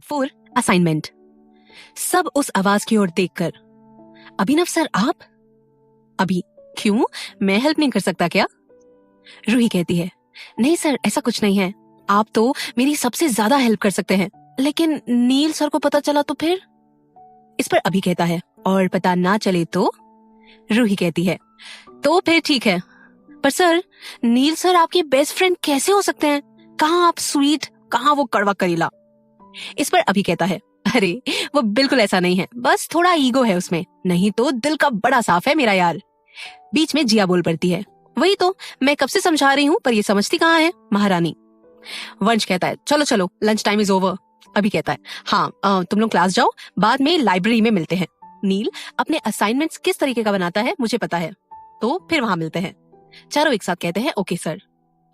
4 assignment. सब उस आवाज की ओर देखकर, अभिनव सर आप? अभी क्यों, मैं हेल्प नहीं कर सकता क्या? रूही कहती है, नहीं सर ऐसा कुछ नहीं है, आप तो मेरी सबसे ज्यादा हेल्प कर सकते हैं, लेकिन नील सर को पता चला तो फिर? इस पर अभी कहता है, और पता ना चले तो? रूही कहती है, तो फिर ठीक है, पर सर नील सर आपके बेस्ट फ्रेंड कैसे हो सकते हैं? कहाँ आप स्वीट, कहाँ वो कड़वा करेला। इस पर अभी कहता है, अरे वो बिल्कुल ऐसा नहीं है, बस थोड़ा ईगो है उसमें, नहीं तो दिल का बड़ा साफ है मेरा यार। बीच में जिया बोल पड़ती है, वही तो मैं कब से समझा रही हूँ, पर ये समझती कहाँ है महारानी। वंश कहता है, चलो चलो लंच टाइम इज ओवर। अभी कहता है, हाँ तुम लोग क्लास जाओ, बाद में लाइब्रेरी में मिलते हैं। नील अपने असाइनमेंट्स किस तरीके का बनाता है मुझे पता है, तो फिर वहां मिलते हैं। चारों एक साथ कहते हैं, ओके सर।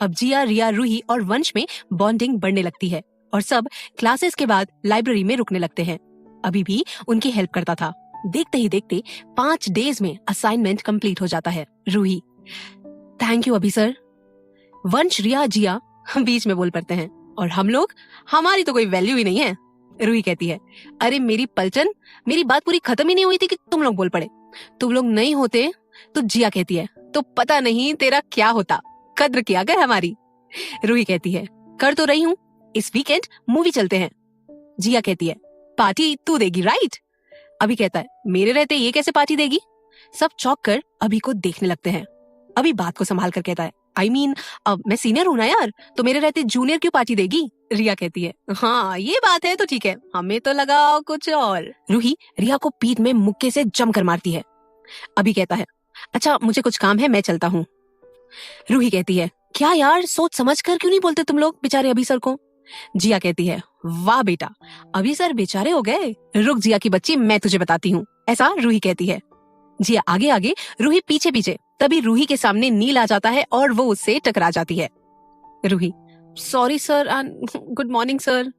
अब जिया, रिया, रूही और वंश में बॉन्डिंग बढ़ने लगती है और सब क्लासेस के बाद लाइब्रेरी में रुकने लगते हैं। अभी भी उनकी हेल्प करता था। देखते ही देखते 5 डेज में असाइनमेंट कंप्लीट हो जाता है। रूही, थैंक यू अभी सर। वंश, रिया, जिया बीच में बोल पड़ते हैं, और हम लोग, हमारी तो कोई वैल्यू ही नहीं है। रूही कहती है, अरे मेरी पलटन, मेरी बात पूरी खत्म ही नहीं हुई थी कि तुम लोग बोल पड़े। तुम लोग नहीं होते तो जिया कहती है, तो पता नहीं तेरा क्या होता, कद्र किया कर हमारी। रूही कहती है, कर तो रही हूँ, इस वीकेंड मूवी चलते हैं। जिया कहती है, पार्टी तू देगी राइट? अभी कहता है, मेरे रहते ये कैसे पार्टी देगी? सब चौंक कर अभी को देखने लगते हैं। अभी बात को संभाल कर कहता है, I mean, अब मैं सीनियर हूं ना यार, तो मेरे रहते जूनियर क्यों पार्टी देगी? रिया कहती है, हाँ ये बात है तो ठीक है, हमें तो लगा कुछ और। रूही रिया को पीठ में मुक्के से जमकर मारती है। अभी कहता है, अच्छा मुझे कुछ काम है, मैं चलता हूँ। रूही कहती है, क्या यार सोच समझ कर क्यों नहीं बोलते तुम लोग बेचारे अभी सर को? जिया कहती है, वाह बेटा, अभी सर बेचारे हो गए। रुक जिया की बच्ची, मैं तुझे बताती हूँ, ऐसा रूही कहती है। जिया आगे आगे, रूही पीछे पीछे। तभी रूही के सामने नील आ जाता है और वो उससे टकरा जाती है। Ruhi, sorry sir and good morning sir.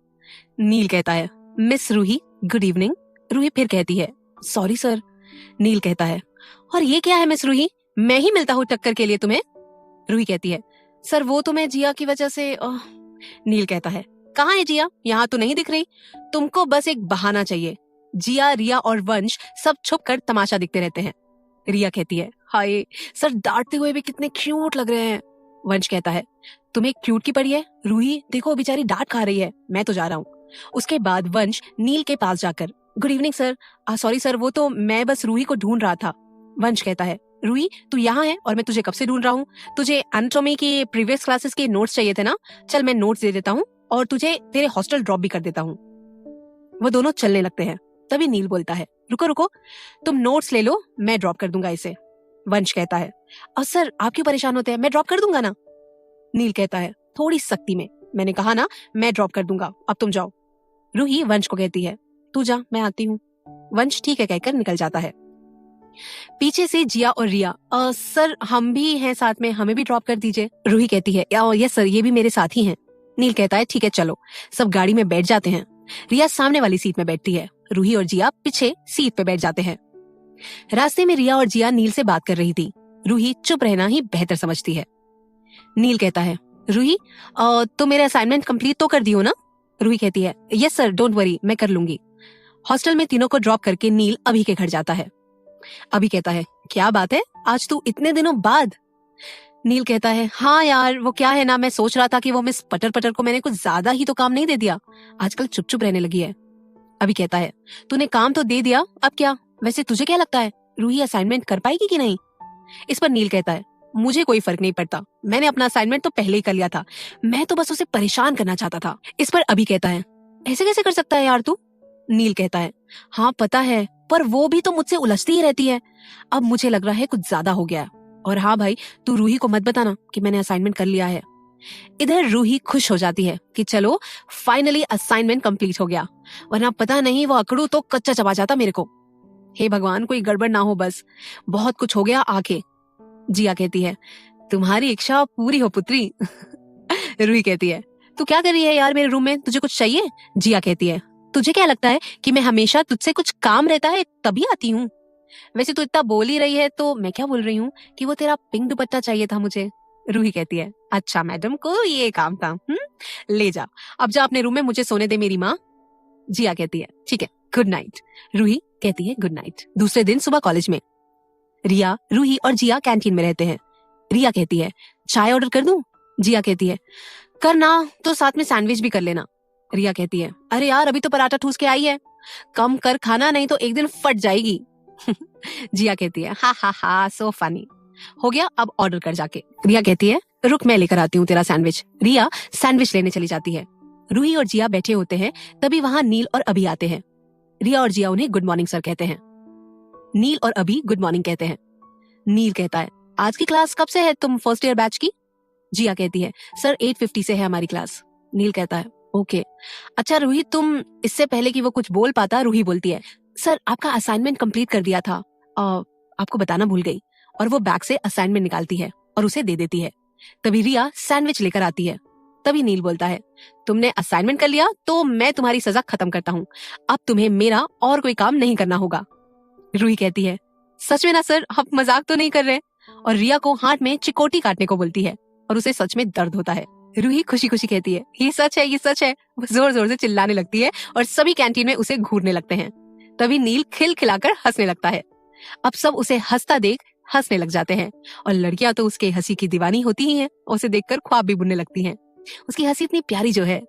Neel कहता है, miss Ruhi good evening. Ruhi फिर कहती है, सॉरी सर। नील कहता है, और ये क्या है मिस रूही, मैं ही मिलता हूँ टक्कर के लिए तुम्हें। रूही कहती है, सर वो तो मैं जिया की वजह से। नील कहता है, कहाँ है जिया, यहाँ तो नहीं दिख रही, तुमको बस एक बहाना चाहिए। जिया, रिया और वंश सब छुप कर तमाशा देखते रहते हैं। रिया कहती है, हाय सर डांटते हुए भी कितने क्यूट लग रहे हैं। वंश कहता है, तुम्हें क्यूट की पड़ी है? रूही देखो बेचारी डांट खा रही है, मैं तो जा रहा हूँ। उसके बाद वंश नील के पास जाकर, good evening sir, sorry sir, वो तो मैं बस रूही को ढूंढ रहा था। वंश कहता है, रूही तू यहाँ है और मैं तुझे कब से ढूंढ रहा हूँ, तुझे एनाटॉमी के प्रीवियस क्लासेस के नोट्स चाहिए थे ना, चल मैं नोट्स दे देता हूँ और तुझे तेरे हॉस्टल ड्रॉप भी कर देता हूँ। वो दोनों चलने लगते हैं। तभी नील बोलता है, रुको रुको, तुम नोट्स ले लो, मैं ड्रॉप कर दूंगा इसे। वंश कहता है, सर आप क्यों परेशान होते हैं, मैं ड्रॉप कर दूंगा ना। नील कहता है, थोड़ी सख्ती में, मैंने कहा ना मैं ड्रॉप कर दूंगा, अब तुम जाओ। रूही वंश को कहती है, तू जा मैं आती हूँ। वंश ठीक है कहकर निकल जाता है। पीछे से जिया और रिया, सर हम भी हैं साथ में, हमें भी ड्रॉप कर दीजिए। रूही कहती है, यस सर, ये भी मेरे साथ ही हैं। नील कहता है, ठीक है चलो। सब गाड़ी में बैठ जाते हैं। रिया सामने वाली सीट में बैठती है, रूही और जिया पीछे सीट पे बैठ जाते हैं। रास्ते में रिया और जिया नील से बात कर रही थी। रूही चुप रहना ही बेहतर समझती है। नील कहता है, रूही तो मेरे असाइनमेंट कंप्लीट तो कर दियो ना? रूही कहती है, यस सर डोंट वरी, मैं कर लूंगी। हॉस्टल में तीनों को ड्रॉप करके नील अभी के घर जाता है। अभी कहता है, क्या बात है, आज तू इतने दिनों बाद? नील कहता है, हाँ यार वो क्या है ना, मैं सोच रहा था कि वो मिस पटर पटर को मैंने कुछ ज्यादा ही तो काम नहीं दे दिया, आजकल चुप चुप रहने लगी है। अभी कहता है, तूने काम तो दे दिया, अब क्या? वैसे तुझे क्या लगता है रूही असाइनमेंट कर पाएगी कि नहीं? इस पर नील कहता है, मुझे कोई फर्क नहीं पड़ता, मैंने अपना असाइनमेंट तो पहले ही कर लिया था, मैं तो बस उसे परेशान करना चाहता था। इस पर अभी कहता है, ऐसे कैसे कर सकता है यार तू? नील कहता है, हाँ पता है, पर वो भी तो मुझसे उलझती ही रहती है, अब मुझे लग रहा है कुछ ज्यादा हो गया है। और हाँ भाई, तू रूही को मत बताना कि मैंने असाइनमेंट कर लिया है। इधर रूही खुश हो जाती है कि चलो फाइनली असाइनमेंट कंप्लीट हो गया, वरना पता नहीं वो अकड़ू तो कच्चा चबा जाता मेरे को। हे भगवान कोई गड़बड़ ना हो, बस बहुत कुछ हो गया आके। जिया कहती है, तुम्हारी इच्छा पूरी हो पुत्री। रूही कहती है, तू क्या कर रही है यार मेरे रूम में, तुझे कुछ चाहिए? जिया कहती है, तुझे क्या लगता है कि मैं हमेशा तुझसे कुछ काम रहता है तभी आती हूँ? वैसे तू इतना बोल ही रही है तो मैं क्या बोल रही हूँ कि वो तेरा पिंक दुपट्टा चाहिए था मुझे। रूही कहती है, अच्छा मैडम को ये काम था, ले जा, अब जा अपने रूम में, मुझे सोने दे मेरी माँ। जिया कहती है ठीक है गुड नाइट। रूही कहती है गुड नाइट। दूसरे दिन सुबह कॉलेज में रिया, रूही और जिया कैंटीन में रहते हैं। रिया कहती है चाय ऑर्डर कर दूं? जिया कहती है करना तो साथ में सैंडविच भी कर लेना। रिया कहती है अरे यार अभी तो पराठा ठूस के आई है, कम कर खाना नहीं तो एक दिन फट जाएगी। जिया कहती है हा सो फनी। हो गया अब ऑर्डर कर जाके। रिया कहती है रुक मैं लेकर आती हूँ तेरा सैंडविच। रिया सैंडविच लेने चली जाती है। रूही और जिया बैठे होते हैं, तभी वहां नील और अभी आते हैं। रिया और जिया उन्हें गुड मॉर्निंग सर कहते हैं। नील और अभी गुड मॉर्निंग कहते हैं। नील कहता है आज की क्लास कब से है तुम फर्स्ट ईयर बैच की? जिया कहती है सर 8:50 से है हमारी क्लास। नील कहता है ओके। अच्छा रूही तुम, इससे पहले कि वो कुछ बोल पाता रूही बोलती है सर आपका असाइनमेंट कंप्लीट कर दिया था, आपको बताना भूल गई। और वो बैग से असाइनमेंट निकालती है और उसे दे देती है। तभी रिया सैंडविच लेकर आती है। तभी नील बोलता है तुमने असाइनमेंट कर लिया तो मैं तुम्हारी सजा खत्म करता हूँ, अब तुम्हें मेरा और कोई काम नहीं करना होगा। रूही कहती है सच में ना सर, आप मजाक तो नहीं कर रहे? और रिया को हाथ में चिकोटी काटने को बोलती है और उसे सच में दर्द होता है। रूही खुशी खुशी कहती है ये सच है ये सच है। वो जोर जोर से चिल्लाने लगती है और सभी कैंटीन में उसे घूरने लगते हैं। तभी नील खिलखिलाकर हंसने लगता है। अब सब उसे हंसता देख हंसने लग जाते हैं और लड़कियां तो उसके हंसी की दीवानी होती ही हैं, उसे देखकर ख्वाब भी बुनने लगती हैं। उसकी हंसी इतनी प्यारी जो है,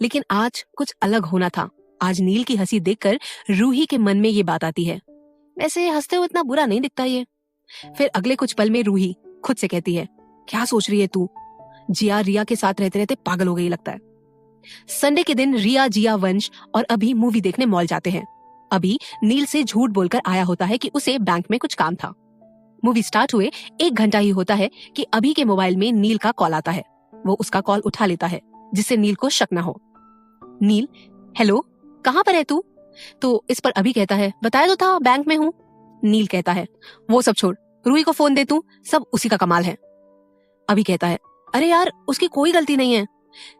लेकिन आज कुछ अलग होना था। आज नील की हंसी देखकर रूही के मन में ये बात आती है वैसे हंसते हुए इतना बुरा नहीं दिखता ये। फिर अगले कुछ पल में रूही खुद से कहती है क्या सोच रही है तू? जिया रिया के साथ रहते रहते पागल हो गई लगता है। संडे के दिन रिया, जिया, वंश और अभी मूवी देखने मॉल जाते हैं। अभी नील से झूठ बोलकर आया होता है कि उसे बैंक में कुछ काम था। मूवी स्टार्ट हुए 1 घंटा ही होता है कि अभी के मोबाइल में नील का कॉल आता है। वो उसका कॉल उठा लेता है जिससे नील को शक न हो। नील हेलो कहाँ पर है तू? तो इस पर अभी कहता है बताया तो था बैंक में हूँ। नील कहता है वो सब छोड़, रूही को फोन दे तू, सब उसी का कमाल है। अभी कहता है अरे यार उसकी कोई गलती नहीं है।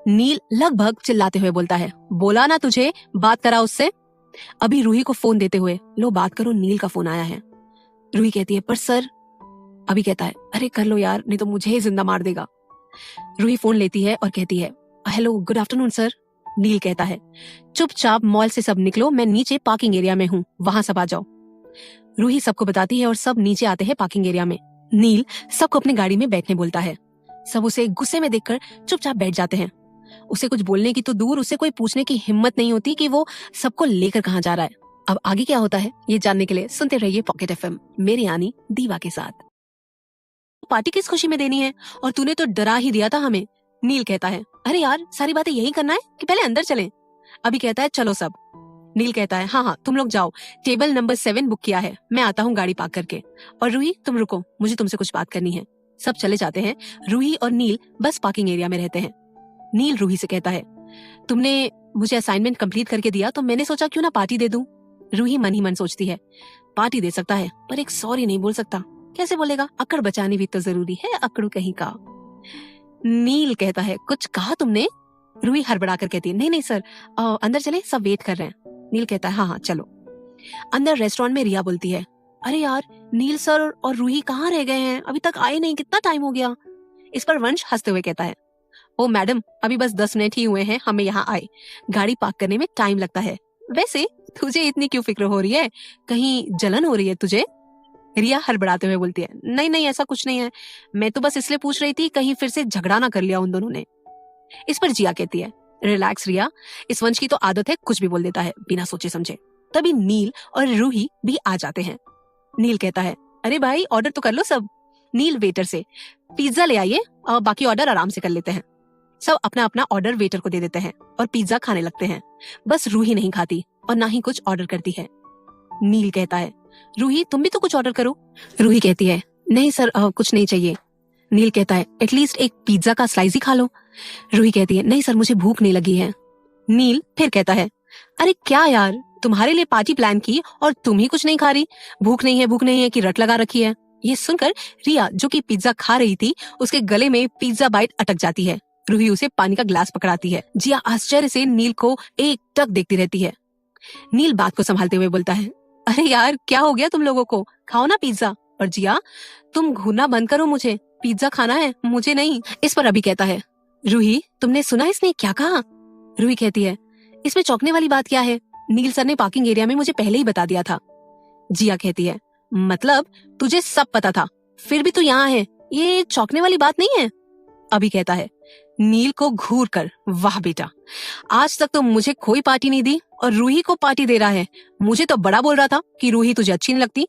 नील लगभग चिल्लाते हुए बोलता है बोला ना तुझे बात करा उससे। अभी रूही को फोन देते हुए लो बात करो, नील का फोन आया है। रूही कहती है पर सर। अभी कहता है अरे कर लो यार नहीं तो मुझे ही जिंदा मार देगा। रूही फोन लेती है और कहती है hello good afternoon sir. Neel कहता है चुपचाप मॉल से सब निकलो, मैं नीचे पार्किंग एरिया में हूँ, वहां सब आ जाओ। रूही सबको बताती है और सब नीचे आते हैं पार्किंग एरिया में। नील सबको अपनी गाड़ी में बैठने बोलता है। सब उसे गुस्से में देखकर चुपचाप बैठ जाते हैं। उसे कुछ बोलने की तो दूर, उसे कोई पूछने की हिम्मत नहीं होती कि वो सबको लेकर कहाँ जा रहा है। अब आगे क्या होता है ये जानने के लिए सुनते रहिए पॉकेट एफएम, मेरी यानी दीवा के साथ। पार्टी किस खुशी में देनी है और तूने तो डरा ही दिया था हमें। नील कहता है अरे यार सारी बातें यही करना है कि पहले अंदर चलें? अभी कहता है चलो सब। नील कहता है हाँ तुम लोग जाओ, टेबल नंबर 7 बुक किया है, मैं आता हूँ गाड़ी पार्क करके। और रूही तुम रुको, मुझे तुमसे कुछ बात करनी है। सब चले जाते हैं। रूही और नील बस पार्किंग एरिया में रहते हैं। नील रूही से कहता है तुमने मुझे असाइनमेंट कंप्लीट करके दिया तो मैंने सोचा क्यों ना पार्टी दे दूं। रूही मन ही मन सोचती है पार्टी दे सकता है पर एक सॉरी नहीं बोल सकता। कैसे बोलेगा? अकड़ बचानी भी तो जरूरी है, अकड़ू कहीं का। नील कहता है कुछ कहा तुमने? रूही हड़बड़ा कर कहती है नहीं नहीं सर, अंदर चले सब वेट कर रहे हैं। नील कहता है हाँ चलो। अंदर रेस्टोरेंट में रिया बोलती है अरे यार नील सर और रूही कहाँ रह गए हैं, अभी तक आए नहीं, कितना टाइम हो गया। इस पर वंश हंसते हुए कहता है ओ मैडम अभी बस 10 मिनट ही हुए हैं हमें यहाँ आए, गाड़ी पार्क करने में टाइम लगता है। वैसे तुझे इतनी क्यों फिक्र हो रही है, कहीं जलन हो रही है तुझे? रिया हड़बड़ाते हुए बोलती है नहीं नहीं ऐसा कुछ नहीं है, मैं तो बस इसलिए पूछ रही थी कहीं फिर से झगड़ा ना कर लिया उन दोनों ने। इस पर जिया कहती है रिलैक्स रिया, इस वंश की तो आदत है कुछ भी बोल देता है बिना सोचे समझे। तभी नील और रूही भी आ जाते हैं। नील कहता है अरे भाई ऑर्डर तो कर लो सब। नील वेटर से पिज्जा ले आइए और बाकी ऑर्डर आराम से कर लेते हैं। सब अपना अपना ऑर्डर वेटर को दे देते हैं और पिज्जा खाने लगते हैं। बस रूही नहीं खाती और ना ही कुछ ऑर्डर करती है। नील कहता है रूही तुम भी तो कुछ ऑर्डर करो। रूही कहती है नहीं सर कुछ नहीं चाहिए। नील कहता है एटलीस्ट एक पिज्जा का स्लाइस ही खा लो। रूही कहती है नहीं सर मुझे भूख नहीं लगी है। नील फिर कहता है अरे क्या यार तुम्हारे लिए पार्टी प्लान की और तुम ही कुछ नहीं खा रही, भूख नहीं है कि रट लगा रखी है। ये सुनकर रिया जो कि पिज्जा खा रही थी उसके गले में पिज्जा बाइट अटक जाती है। रूही उसे पानी का ग्लास पकड़ाती है। जिया आश्चर्य से नील को एक टक देखती रहती है। नील बात को संभालते हुए बोलता है अरे यार क्या हो गया तुम लोगों को, खाओ ना पिज्जा। और जिया तुम घूरना बंद करो, मुझे पिज्जा खाना है, मुझे नहीं। इस पर अभी कहता है रूही तुमने सुना इसने क्या कहा? रूही कहती है इसमें चौंकने वाली बात क्या है? नील सर ने पार्किंग एरिया में मुझे पहले ही बता दिया था। जिया कहती है, मतलब तुझे सब पता था, फिर भी तू यहाँ है, ये चौंकने वाली बात नहीं है। अभी कहता है नील को घूर कर, वाह बेटा, आज तक तो मुझे कोई पार्टी नहीं दी और रूही को पार्टी दे रहा है। मुझे तो बड़ा बोल रहा था कि रूही तुझे अच्छी नहीं लगती,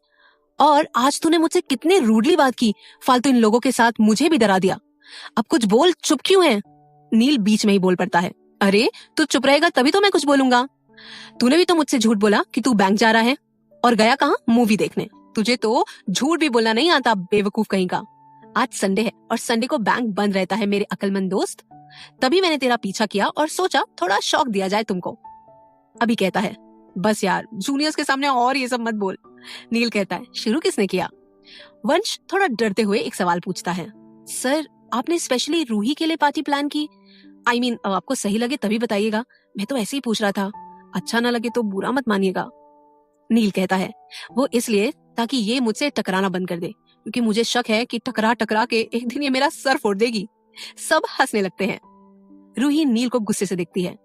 और आज तूने मुझसे कितने रूडली बात की, फालतू इन लोगों के साथ मुझे भी डरा दिया। अब कुछ बोल, चुप क्यों है? नील बीच में ही बोल पड़ता है, अरे तू चुप रहेगा तभी तो मैं कुछ बोलूंगा। तूने भी तो मुझसे झूठ बोला कि तू बैंक जा रहा है, और गया कहाँ? मूवी देखने। तुझे तो झूठ भी बोलना नहीं आता, बेवकूफ कहीं का। आज संडे है और संडे को बैंक बंद रहता है मेरे अक्लमंद दोस्त, तभी मैंने तेरा पीछा किया और सोचा थोड़ा शौक दिया जाए तुमको। अभी कहता है, बस यार जूनियर्स के सामने और ये सब मत बोल। नील कहता है, शुरू किसने किया? वंश थोड़ा डरते हुए एक सवाल पूछता है, सर आपने स्पेशली रूही के लिए पार्टी प्लान की? I mean, अब आपको सही लगे तभी बताइएगा, मैं तो ऐसे ही पूछ रहा था, अच्छा ना लगे तो बुरा मत मानिएगा। नील कहता है, वो इसलिए ताकि ये मुझसे टकराना बंद कर दे, क्योंकि मुझे शक है कि टकरा टकरा के एक दिन ये मेरा सर फोड़ देगी। सब हंसने लगते हैं। रूही नील को गुस्से से देखती है।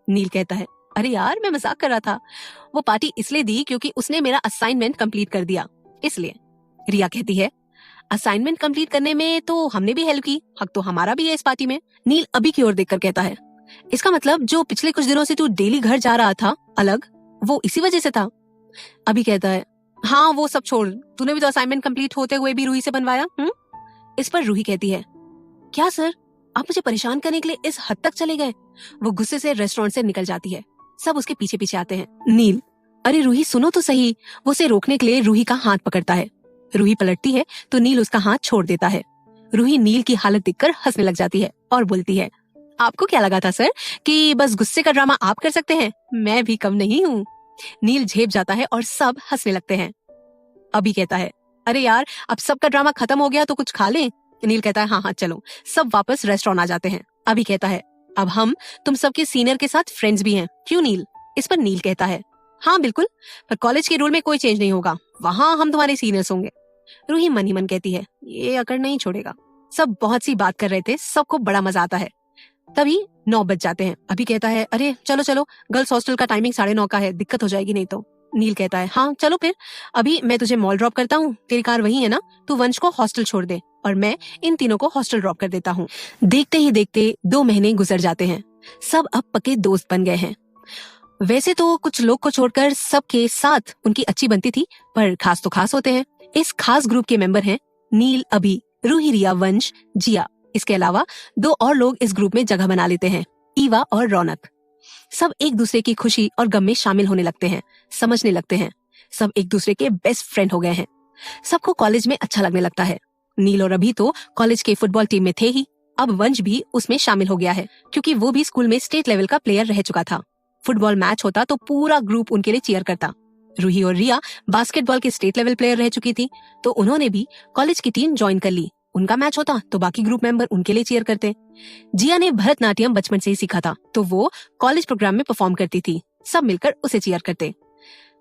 नील कहता है, अरे यार मैं मजाक कर रहा था, वो पार्टी इसलिए दी क्योंकि उसने मेरा असाइनमेंट कंप्लीट कर दिया, इसलिए। रिया कहती है, असाइनमेंट कंप्लीट करने में तो हमने भी हेल्प की, हक तो हमारा भी है इस पार्टी में। नील अभी की ओर देखकर कहता है, इसका मतलब जो पिछले कुछ दिनों से तू डेली घर जा रहा था अलग, वो इसी वजह से था? अभी कहता है, हाँ वो सब छोड़, तूने भी तो असाइनमेंट कंप्लीट होते हुए भी रूही से बनवाया। इस पर रूही कहती है, क्या सर आप मुझे परेशान करने के लिए इस हद तक चले गए? वो गुस्से से रेस्टोरेंट से निकल जाती है। सब उसके पीछे पीछे आते हैं। नील, अरे रूही सुनो तो सही। वो उसे रोकने के लिए रूही का हाथ पकड़ता है। रूही पलटती है तो नील उसका हाथ छोड़ देता है। रूही नील की हालत देखकर हंसने लग जाती है और बोलती है, आपको क्या लगा था सर कि बस गुस्से का ड्रामा आप कर सकते हैं? मैं भी कम नहीं हूँ। नील झेप जाता है और सब हंसने लगते हैं। अभी कहता है, अरे यार अब सबका ड्रामा खत्म हो गया तो कुछ खा लें। नील कहता है, हाँ हाँ चलो। सब वापस रेस्टोरेंट आ जाते हैं। अभी कहता है, अब हम तुम सबके सीनियर के साथ फ्रेंड्स भी हैं, क्यों नील? इस पर नील कहता है, हाँ बिल्कुल, पर कॉलेज के रूल में कोई चेंज नहीं होगा, वहां हम तुम्हारे सीनियर्स होंगे। रूही मन ही मन कहती है, ये अकड़ नहीं छोड़ेगा। सब बहुत सी बात कर रहे थे, सबको बड़ा मजा आता है। तभी 9 बज जाते हैं। अभी कहता है, अरे चलो चलो, गर्ल्स हॉस्टल का टाइमिंग 9:30 का है, दिक्कत हो जाएगी नहीं तो। नील कहता है, हाँ चलो फिर, अभी मैं तुझे मॉल ड्रॉप करता हूँ, तेरी कार वही है ना, तू वंश को हॉस्टल छोड़ दे और मैं इन तीनों को हॉस्टल ड्रॉप कर देता हूँ। देखते ही देखते 2 महीने गुजर जाते हैं। सब अब पक्के दोस्त बन गए हैं। वैसे तो कुछ लोग को छोड़कर सबके साथ उनकी अच्छी बनती थी, पर खास तो खास होते हैं। इस खास ग्रुप के मेंबर हैं नील, अभी, रूही, रिया, वंश, जिया। इसके अलावा 2 और लोग इस ग्रुप में जगह बना लेते हैं, ईवा और रौनक। सब एक दूसरे की खुशी और गम में शामिल होने लगते हैं, समझने लगते हैं। सब एक दूसरे के बेस्ट फ्रेंड हो गए हैं। सबको कॉलेज में अच्छा लगने लगता है। नील और अभी तो कॉलेज के फुटबॉल टीम में थे ही, अब वंश भी उसमें शामिल हो गया है, क्योंकि वो भी स्कूल में स्टेट लेवल का प्लेयर रह चुका था। फुटबॉल मैच होता तो पूरा ग्रुप उनके लिए चीयर करता। रूही और रिया बास्केटबॉल के स्टेट लेवल प्लेयर रह चुकी थी, तो उन्होंने भी कॉलेज की टीम ज्वाइन कर ली। उनका मैच होता तो बाकी ग्रुप मेंबर उनके लिए चीयर करते। जिया ने भरतनाट्यम बचपन से ही सीखा था, तो वो कॉलेज प्रोग्राम में परफॉर्म करती थी। सब मिलकर उसे चीयर करते।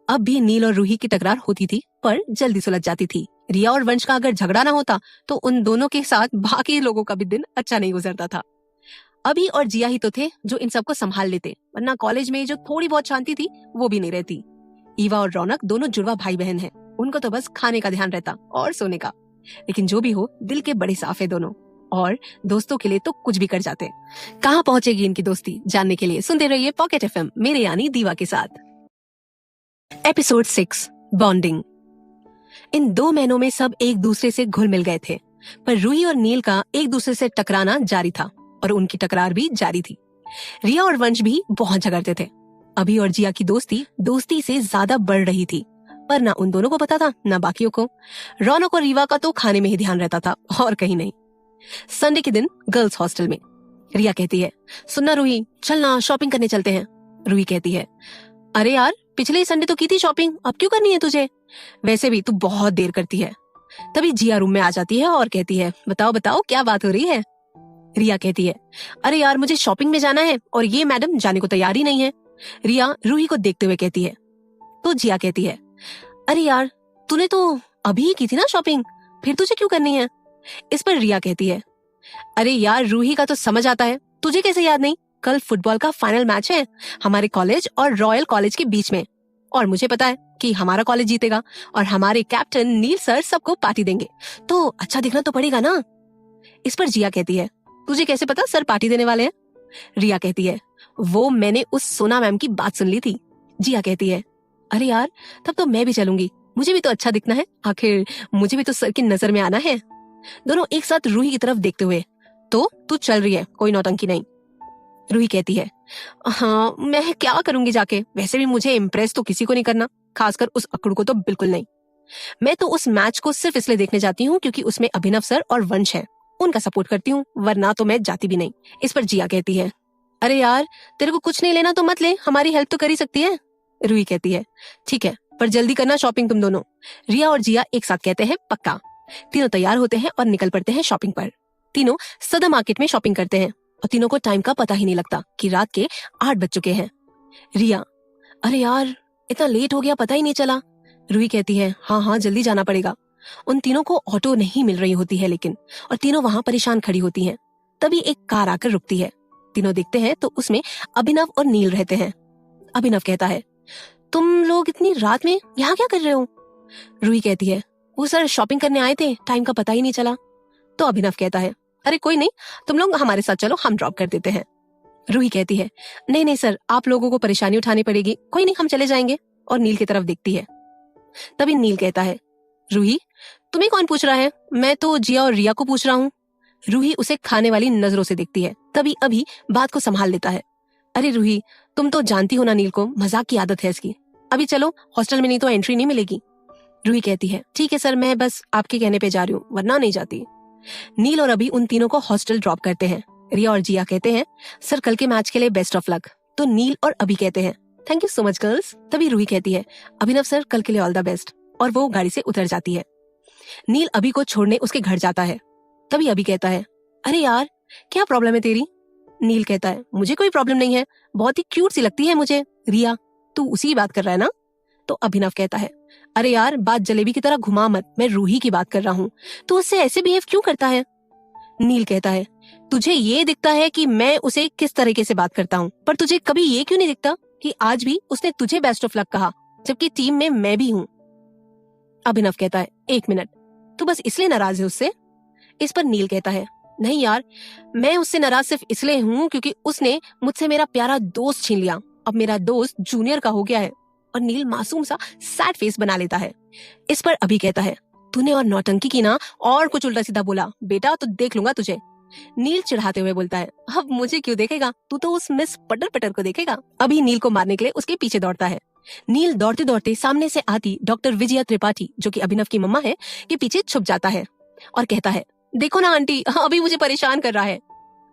अब भी नील और रूही की तकरार होती थी, पर जल्दी सुलझ जाती थी। रिया और वंश का अगर झगड़ा ना होता तो उन दोनों के साथ बाकी लोगों का भी दिन अच्छा नहीं गुजरता था। अभी और जिया ही तो थे जो इन सबको संभाल लेते, वरना कॉलेज में जो थोड़ी बहुत शांति थी वो भी नहीं रहती। ईवा और रौनक दोनों जुड़वा भाई बहन हैं, उनको तो बस खाने का ध्यान रहता और सोने का। लेकिन जो भी हो, दिल के बड़े साफ है दोनों, और दोस्तों के लिए तो कुछ भी कर जाते। कहाँ पहुंचेगी इनकी दोस्ती, जानने के लिए सुनते रहिए पॉकेट एफएम, मेरे यानी दीवा के साथ। Episode 6, bonding. इन 2 महीनों में सब एक दूसरे से घुल मिल गए थे, पर रूही और नील का एक दूसरे से टकराना जारी था और उनकी टकरार भी जारी थी। रिया और वंश भी बहुत झगड़ते थे। अभी और जिया की दोस्ती से ज्यादा बढ़ रही थी, पर ना उन दोनों को पता था ना बाकियों को। रौनक और रीवा का तो खाने में ही ध्यान रहता था और कहीं नहीं। संडे के दिन गर्ल्स हॉस्टल में रिया कहती है, सुनना रूही, चल ना शॉपिंग करने चलते हैं। रूही कहती है, अरे यार पिछले संडे तो की थी शॉपिंग, अब क्यों करनी है तुझे? वैसे भी तू बहुत देर करती है। तभी जिया रूम में आ जाती है और कहती है, बताओ बताओ क्या बात हो रही है? रिया कहती है, अरे यार मुझे शॉपिंग में जाना है और ये मैडम जाने को तैयार ही नहीं है। रिया रूही को देखते हुए कहती है। तो जिया कहती है, अरे यार तूने तो अभी ही की थी ना शॉपिंग, फिर तुझे क्यों करनी है? इस पर रिया कहती है, अरे यार रूही का तो समझ आता है, तुझे कैसे याद नहीं? कल फुटबॉल का फाइनल मैच है हमारे कॉलेज और रॉयल कॉलेज के बीच में, और मुझे पता है कि हमारा कॉलेज जीतेगा और हमारे कैप्टन नील सर सबको पार्टी देंगे, तो अच्छा दिखना तो पड़ेगा ना। इस पर जिया कहती है, तुझे कैसे पता सर पार्टी देने वाले हैं? रिया कहती है, वो मैंने उस सोना मैम की बात सुन ली थी। जिया कहती है, अरे यार तब तो मैं भी चलूंगी, मुझे भी तो अच्छा दिखना है, आखिर मुझे भी तो सर की नजर में आना है। दोनों एक साथ रूही की तरफ देखते हुए, तो तू चल रही है, कोई नौटंकी नहीं। रूही कहती है, हाँ मैं क्या करूंगी जाके, वैसे भी मुझे इम्प्रेस तो किसी को नहीं करना, खासकर उस अकड़ू को तो बिल्कुल नहीं। मैं तो उस मैच को सिर्फ इसलिए देखने जाती हूँ क्योंकि उसमें अभिनव सर और वंश है, उनका सपोर्ट करती हूँ, वरना तो मैं जाती भी नहीं। इस पर जिया कहती है, अरे यार तेरे को कुछ नहीं लेना तो मत ले, हमारी हेल्प तो कर ही सकती है। रूही कहती है, ठीक है पर जल्दी करना शॉपिंग तुम दोनों। रिया और जिया एक साथ कहते हैं, पक्का। तीनों तैयार होते हैं और निकल पड़ते हैं शॉपिंग पर। तीनों सदर मार्केट में शॉपिंग करते हैं और तीनों को टाइम का पता ही नहीं लगता कि रात के 8 बज चुके हैं। रिया, अरे यार इतना लेट हो गया, पता ही नहीं चला। रूही कहती है, हाँ हाँ जल्दी जाना पड़ेगा। उन तीनों को ऑटो नहीं मिल रही होती है लेकिन, और तीनों वहां परेशान खड़ी होती हैं। तभी एक कार आकर रुकती है। तीनों देखते हैं तो उसमें अभिनव और नील रहते हैं। अभिनव कहता है, तुम लोग इतनी रात में यहाँ क्या कर रहे हो? रूही कहती है, वो सर शॉपिंग करने आए थे, टाइम का पता ही नहीं चला। तो अभिनव कहता है, अरे कोई नहीं, तुम लोग हमारे साथ चलो, हम ड्रॉप कर देते हैं। रूही कहती है, नहीं नहीं सर, आप लोगों को परेशानी उठानी पड़ेगी, कोई नहीं हम चले जाएंगे। और नील की तरफ देखती है। तभी नील कहता है, रूही तुम्हें कौन पूछ रहा है? मैं तो जिया और रिया को पूछ रहा हूँ। रूही उसे खाने वाली नजरों से देखती है। तभी अभी बात को संभाल लेता है, अरे रूही तुम तो जानती हो ना नील को, मजाक की आदत है इसकी, अभी चलो हॉस्टल में, नहीं तो एंट्री नहीं मिलेगी। रूही कहती है, ठीक है सर, मैं बस आपके कहने पे जा रही हूँ, वरना नहीं जाती। नील और अभी उन तीनों को हॉस्टल ड्रॉप करते हैं। रिया और जिया कहते हैं, सर कल के मैच के लिए बेस्ट ऑफ लक। तो नील और अभी कहते हैं, thank you so much girls. तभी रूही कहती है, अभिनव सर कल के लिए ऑल द बेस्ट, और वो गाड़ी से उतर जाती है। नील अभी को छोड़ने उसके घर जाता है। तभी अभी कहता है, अरे यार क्या प्रॉब्लम है तेरी? नील कहता है, मुझे कोई प्रॉब्लम नहीं है, बहुत ही क्यूट सी लगती है मुझे। रिया, तू उसी की बात कर रहा है ना? तो अभिनव कहता है, अरे यार बात जलेबी की तरह घुमा मत, मैं रूही की बात कर रहा हूँ, तो उससे ऐसे बिहेव क्यों करता है? नील कहता है, तुझे ये दिखता है कि मैं उसे किस तरीके से बात करता हूँ, पर तुझे कभी ये क्यों नहीं दिखता कि आज भी उसने तुझे बेस्ट ऑफ लक कहा, जबकि टीम में मैं भी हूँ। अभिनव कहता है, एक मिनट, तू बस इसलिए नाराज है उससे? इस पर नील कहता है, नहीं यार, मैं उससे नाराज सिर्फ इसलिए हूँ क्योंकि उसने मुझसे मेरा प्यारा दोस्त छीन लिया, अब मेरा दोस्त जूनियर का हो गया है। और नील मासूम सा सैड फेस बना लेता है। इस पर अभी कहता है, तूने और नौटंकी की ना, और कुछ उल्टा सीधा बोला बेटा तो देख लूंगा तुझे। नील चिढ़ाते हुए बोलता है, अब मुझे क्यों देखेगा, तू तो उस मिस पटर पटर को देखेगा। अभी नील को मारने के लिए उसके पीछे दौड़ता है। नील दौड़ते दौड़ते सामने से आती डॉक्टर विजया त्रिपाठी, जो कि अभिनव की मम्मा है, के पीछे छुप जाता है और कहता है, देखो ना आंटी, अभी मुझे परेशान कर रहा है।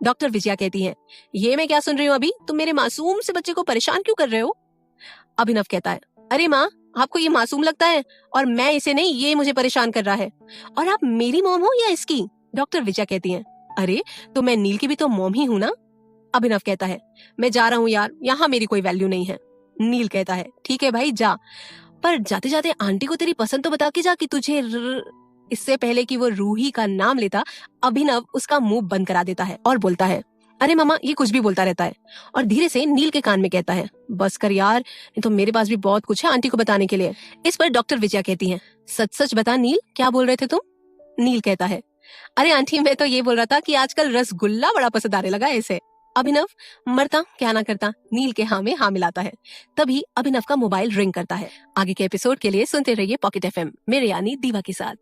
डॉक्टर विजया कहती है, ये मैं क्या सुन रही हूँ अभी, तुम मेरे मासूम से बच्चे को परेशान क्यों कर रहे हो? अभिनव कहता है, अरे माँ आपको ये मासूम लगता है, और मैं इसे नहीं, ये मुझे परेशान कर रहा है, और आप मेरी मॉम हो या इसकी? डॉक्टर विजया कहती है, अरे तो मैं नील की भी तो मॉम ही हूँ ना। अभिनव कहता है, मैं जा रहा हूँ यार, यहाँ मेरी कोई वैल्यू नहीं है। नील कहता है, ठीक है भाई जा, पर जाते जाते आंटी को तेरी पसंद तो बता के जा कि तुझे इससे पहले कि वो रूही का नाम लेता, अभिनव उसका मुंह बंद करा देता है और बोलता है, अरे मामा ये कुछ भी बोलता रहता है, और धीरे से नील के कान में कहता है, बस कर यार, नहीं तो मेरे पास भी बहुत कुछ है आंटी को बताने के लिए। इस पर डॉक्टर विजया कहती है, सच सच बता नील, क्या बोल रहे थे तुम? नील कहता है, अरे आंटी मैं तो ये बोल रहा था कि आजकल रसगुल्ला बड़ा पसंद आने लगा है इसे। अभिनव मरता क्या ना करता नील के हाँ में हाँ मिलाता है। तभी अभिनव का मोबाइल रिंग करता है। आगे के एपिसोड के लिए सुनते रहिए पॉकेट एफएम, मेरे यानी दीवा के साथ।